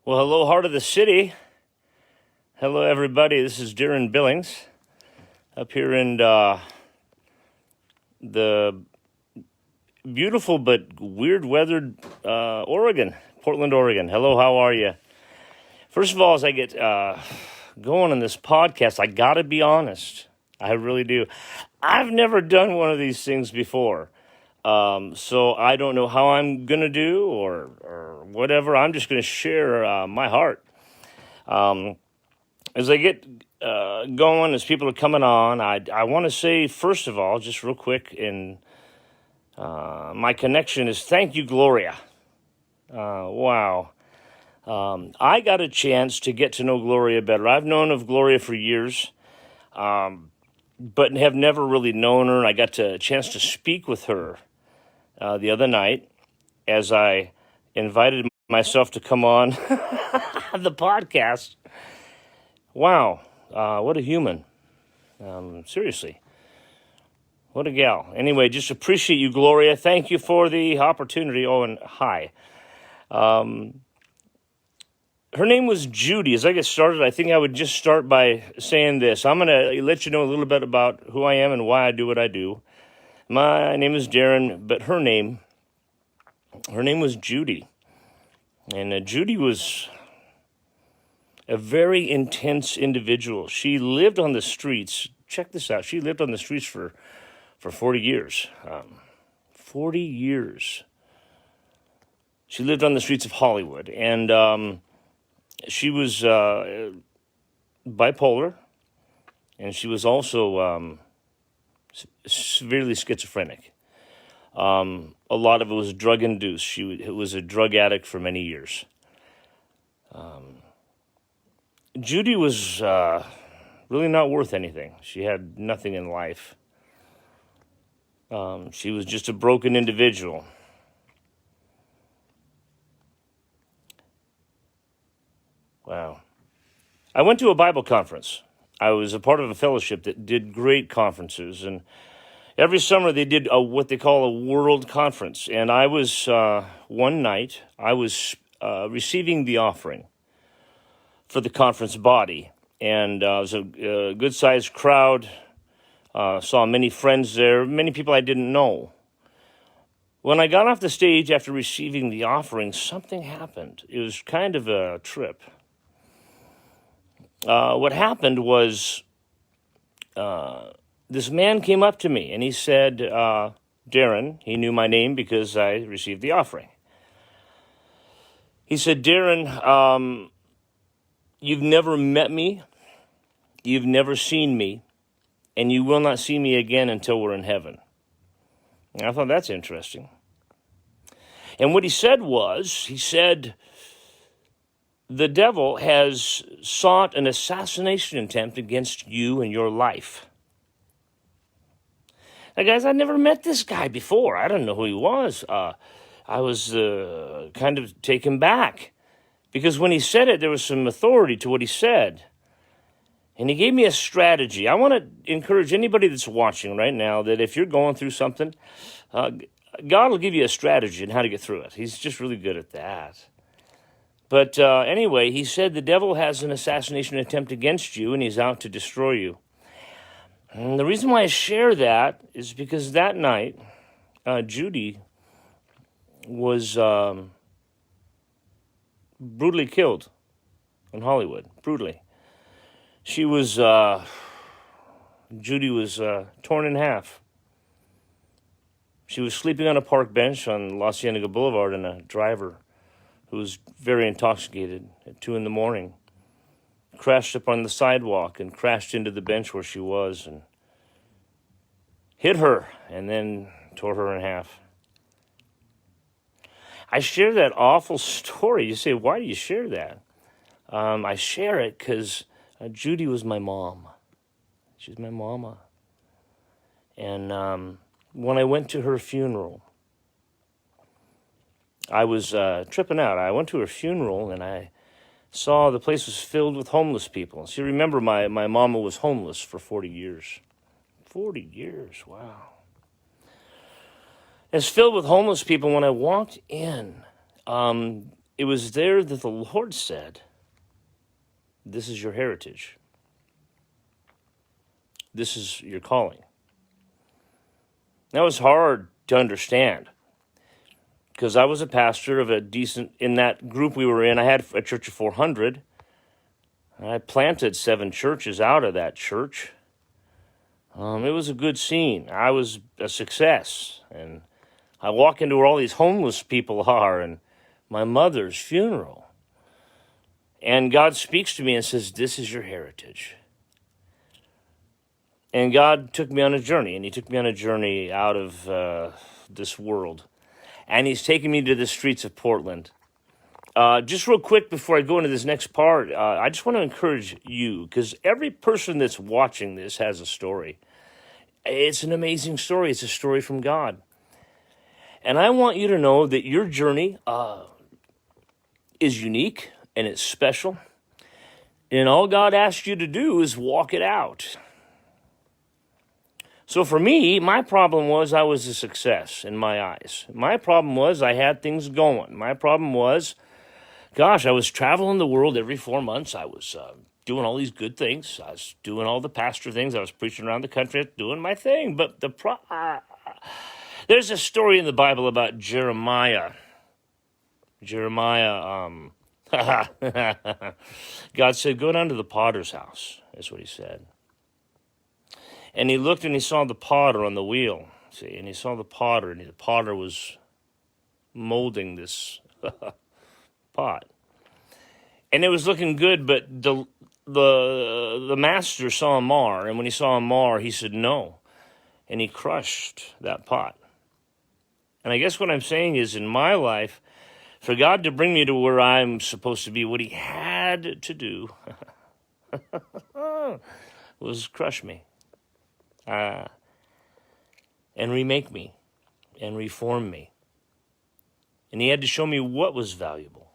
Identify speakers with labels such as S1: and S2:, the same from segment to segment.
S1: Well, hello, heart of the city. Hello, everybody. This is Darren Billings up here in the beautiful but weird weathered Oregon, Portland, Oregon. Hello, how are you? First of all, as I get going on this podcast, I got to be honest. I really do. I've never done one of these things before. So I don't know how I'm going to do or whatever. I'm just going to share my heart. As I get going, as people are coming on, I want to say, first of all, just real quick, my connection is thank you, Gloria. Wow. I got a chance to get to know Gloria better. I've known of Gloria for years, but have never really known her. I got a chance to speak with her the other night as I invited myself to come on the podcast. Wow, what a human. Seriously, what a gal. Anyway, just appreciate you, Gloria. Thank you for the opportunity. Oh, and hi. Her name was Judy. As I get started, I think I would just start by saying this. I'm going to let you know a little bit about who I am and why I do what I do. My name is Darren, but her name was Judy. And Judy was a very intense individual. She lived on the streets. Check this out. She lived on the streets for 40 years. 40 years. She lived on the streets of Hollywood. And she was bipolar. And she was also severely schizophrenic. A lot of it was drug-induced. She was a drug addict for many years. Judy was really not worth anything. She had nothing in life. She was just a broken individual. Wow. I went to a Bible conference. I was a part of a fellowship that did great conferences, and every summer they did what they call a world conference. And I was, one night, I was receiving the offering for the conference body. And it was a good-sized crowd. Saw many friends there, many people I didn't know. When I got off the stage after receiving the offering, something happened. It was kind of a trip. What happened was this man came up to me and he said, Darren, he knew my name because I received the offering. He said, Darren, you've never met me, you've never seen me, and you will not see me again until we're in heaven. And I thought that's interesting. And what he said was, the devil has sought an assassination attempt against you and your life. Now, guys, I'd never met this guy before. I don't know who he was. I was kind of taken back. Because when he said it, there was some authority to what he said. And he gave me a strategy. I want to encourage anybody that's watching right now that if you're going through something, God will give you a strategy on how to get through it. He's just really good at that. But anyway, he said the devil has an assassination attempt against you, and he's out to destroy you. And the reason why I share that is because that night, Judy was brutally killed in Hollywood, brutally. She was, Judy was torn in half. She was sleeping on a park bench on La Cienega Boulevard, and a driver who was very intoxicated at 2 a.m. crashed up on the sidewalk and crashed into the bench where she was and hit her and then tore her in half. I share that awful story. You say, why do you share that? I share it because Judy was my mom. She's my mama. And when I went to her funeral, I was tripping out. I went to her funeral and I saw the place was filled with homeless people. See, remember, my mama was homeless for 40 years. 40 years, wow. It's filled with homeless people. When I walked in, it was there that the Lord said, this is your heritage. This is your calling. That was hard to understand because I was a pastor of in that group we were in, I had a church of 400. I planted 7 churches out of that church. It was a good scene. I was a success. And I walk into where all these homeless people are and my mother's funeral. And God speaks to me and says, this is your heritage. And God took me on a journey, and he took me on a journey out of this world. And he's taken me to the streets of Portland. Just real quick before I go into this next part, I just want to encourage you, because every person that's watching this has a story. It's an amazing story. It's a story from God. And I want you to know that your journey is unique and it's special. And all God asks you to do is walk it out. So for me, my problem was I was a success in my eyes. My problem was I had things going. My problem was, gosh, I was traveling the world every 4 months. I was doing all these good things. I was doing all the pastor things. I was preaching around the country, doing my thing. But there's a story in the Bible about Jeremiah. God said, go down to the potter's house. That's what he said. And he looked and he saw the potter on the wheel. See, and he saw the potter, and the potter was molding this pot. And it was looking good, but the master saw a mar, and when he saw a mar, he said no. And he crushed that pot. And I guess what I'm saying is, in my life, for God to bring me to where I'm supposed to be, what he had to do was crush me. And remake me and reform me. And he had to show me what was valuable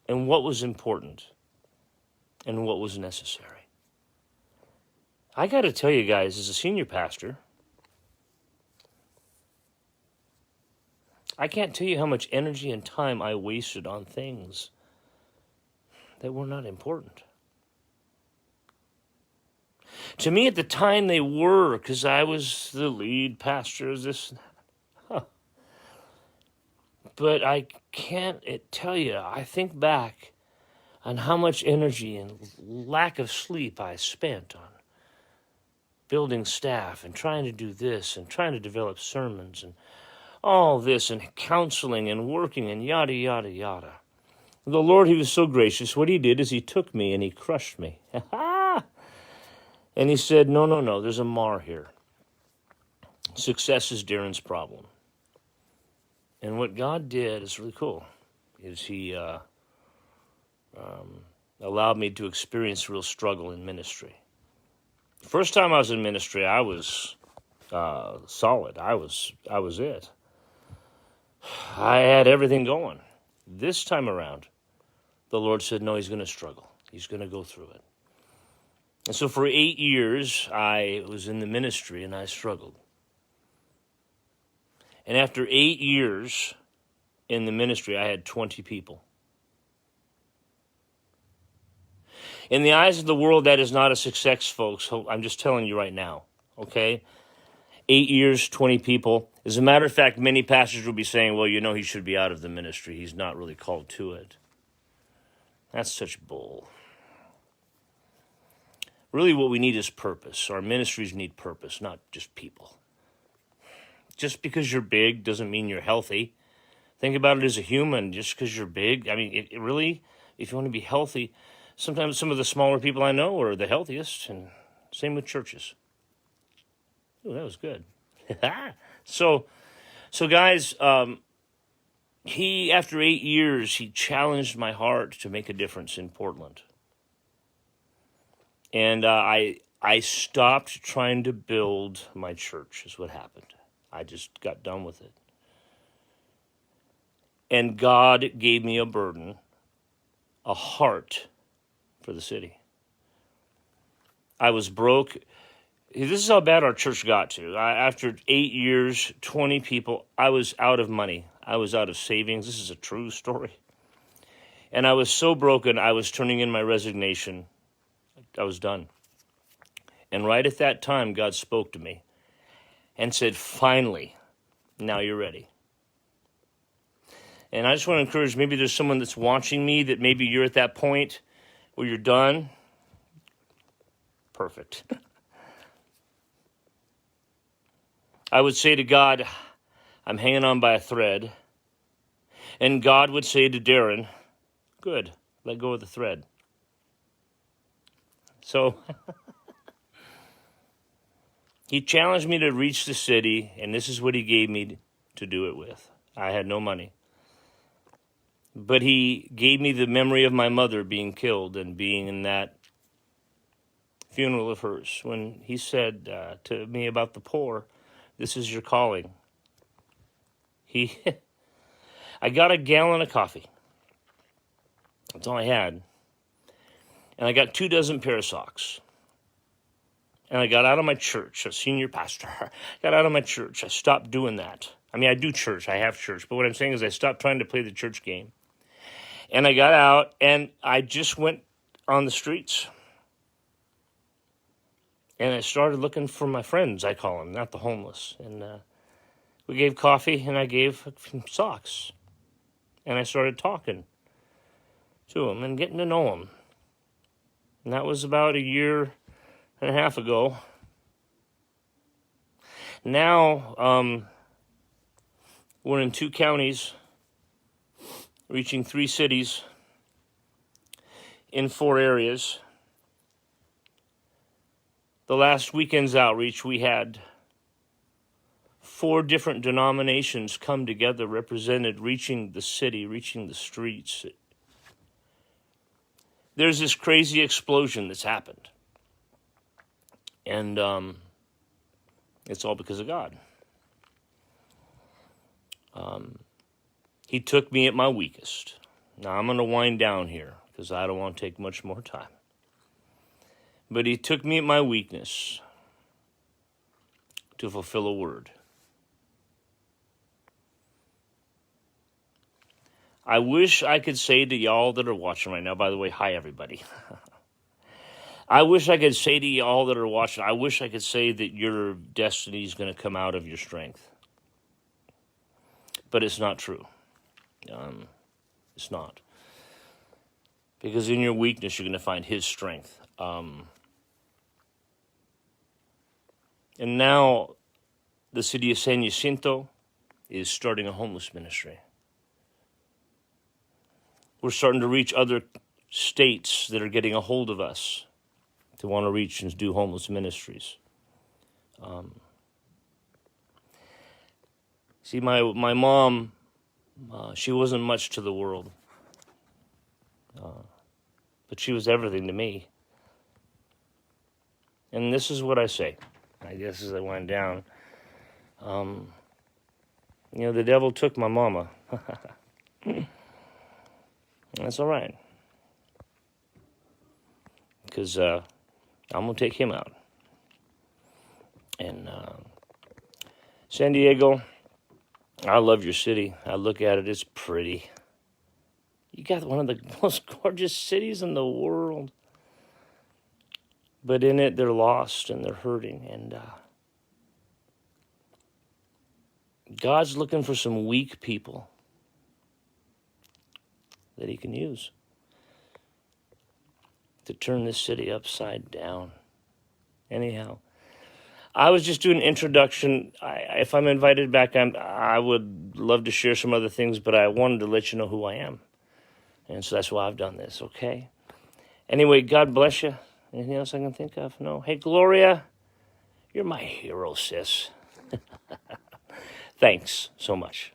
S1: and what was important and what was necessary. I got to tell you guys, as a senior pastor, I can't tell you how much energy and time I wasted on things that were not important. To me, at the time, they were, because I was the lead pastor of this and that. But I can't tell you, I think back on how much energy and lack of sleep I spent on building staff and trying to do this and trying to develop sermons and all this and counseling and working and yada, yada, yada. The Lord, he was so gracious. What he did is he took me and he crushed me. And he said, no, there's a mar here. Success is Darren's problem. And what God did is really cool, is he allowed me to experience real struggle in ministry. The first time I was in ministry, I was solid. I was it. I had everything going. This time around, the Lord said, no, he's going to struggle. He's going to go through it. And so for 8 years, I was in the ministry and I struggled. And after 8 years in the ministry, I had 20 people. In the eyes of the world, that is not a success, folks. I'm just telling you right now, okay? 8 years, 20 people. As a matter of fact, many pastors will be saying, well, he should be out of the ministry. He's not really called to it. That's such bull. Really, what we need is purpose. Our ministries need purpose, not just people. Just because you're big doesn't mean you're healthy. Think about it as a human. Just because you're big, it really, if you want to be healthy, sometimes some of the smaller people I know are the healthiest, and same with churches. Oh, that was good. So guys, after 8 years, he challenged my heart to make a difference in Portland. And I stopped trying to build my church, is what happened. I just got done with it. And God gave me a burden, a heart for the city. I was broke. This is how bad our church got to. After 8 years, 20 people, I was out of money. I was out of savings. This is a true story. And I was so broken, I was turning in my resignation. I was done. And right at that time, God spoke to me and said, finally, now you're ready. And I just want to encourage, maybe there's someone that's watching me that maybe you're at that point where you're done. Perfect. I would say to God, I'm hanging on by a thread. And God would say to Darren, good, let go of the thread. So he challenged me to reach the city, and this is what he gave me to do it with. I had no money. But he gave me the memory of my mother being killed and being in that funeral of hers when he said to me about the poor, this is your calling. I got a gallon of coffee. That's all I had. And I got 24 pair of socks. And I got out of my church, a senior pastor. Got out of my church. I stopped doing that. I mean, I do church. I have church. But what I'm saying is I stopped trying to play the church game. And I got out, and I just went on the streets. And I started looking for my friends, I call them, not the homeless. And we gave coffee, and I gave socks. And I started talking to them and getting to know them. And that was about 1.5 years ago. Now, we're in 2 counties, reaching 3 cities in 4 areas. The last weekend's outreach, we had 4 different denominations come together, represented, reaching the city, reaching the streets. There's this crazy explosion that's happened. And it's all because of God. He took me at my weakest. Now I'm going to wind down here because I don't want to take much more time. But he took me at my weakness to fulfill a word. I wish I could say to y'all that are watching right now, by the way, hi everybody. I wish I could say to y'all that are watching, I wish I could say that your destiny is going to come out of your strength. But it's not true. It's not. Because in your weakness, you're going to find his strength. And now, the city of San Jacinto is starting a homeless ministry. We're starting to reach other states that are getting a hold of us to want to reach and do homeless ministries. See, my mom, she wasn't much to the world. But she was everything to me. And this is what I say, I guess, as I went down. The devil took my mama. That's all right. Because I'm going to take him out. And San Diego, I love your city. I look at it, it's pretty. You got one of the most gorgeous cities in the world. But in it, they're lost and they're hurting. And God's looking for some weak people that he can use to turn this city upside down. Anyhow, I was just doing an introduction. If I'm invited back, I would love to share some other things, but I wanted to let you know who I am. And so that's why I've done this, okay? Anyway, God bless you. Anything else I can think of? No? Hey, Gloria, you're my hero, sis. Thanks so much.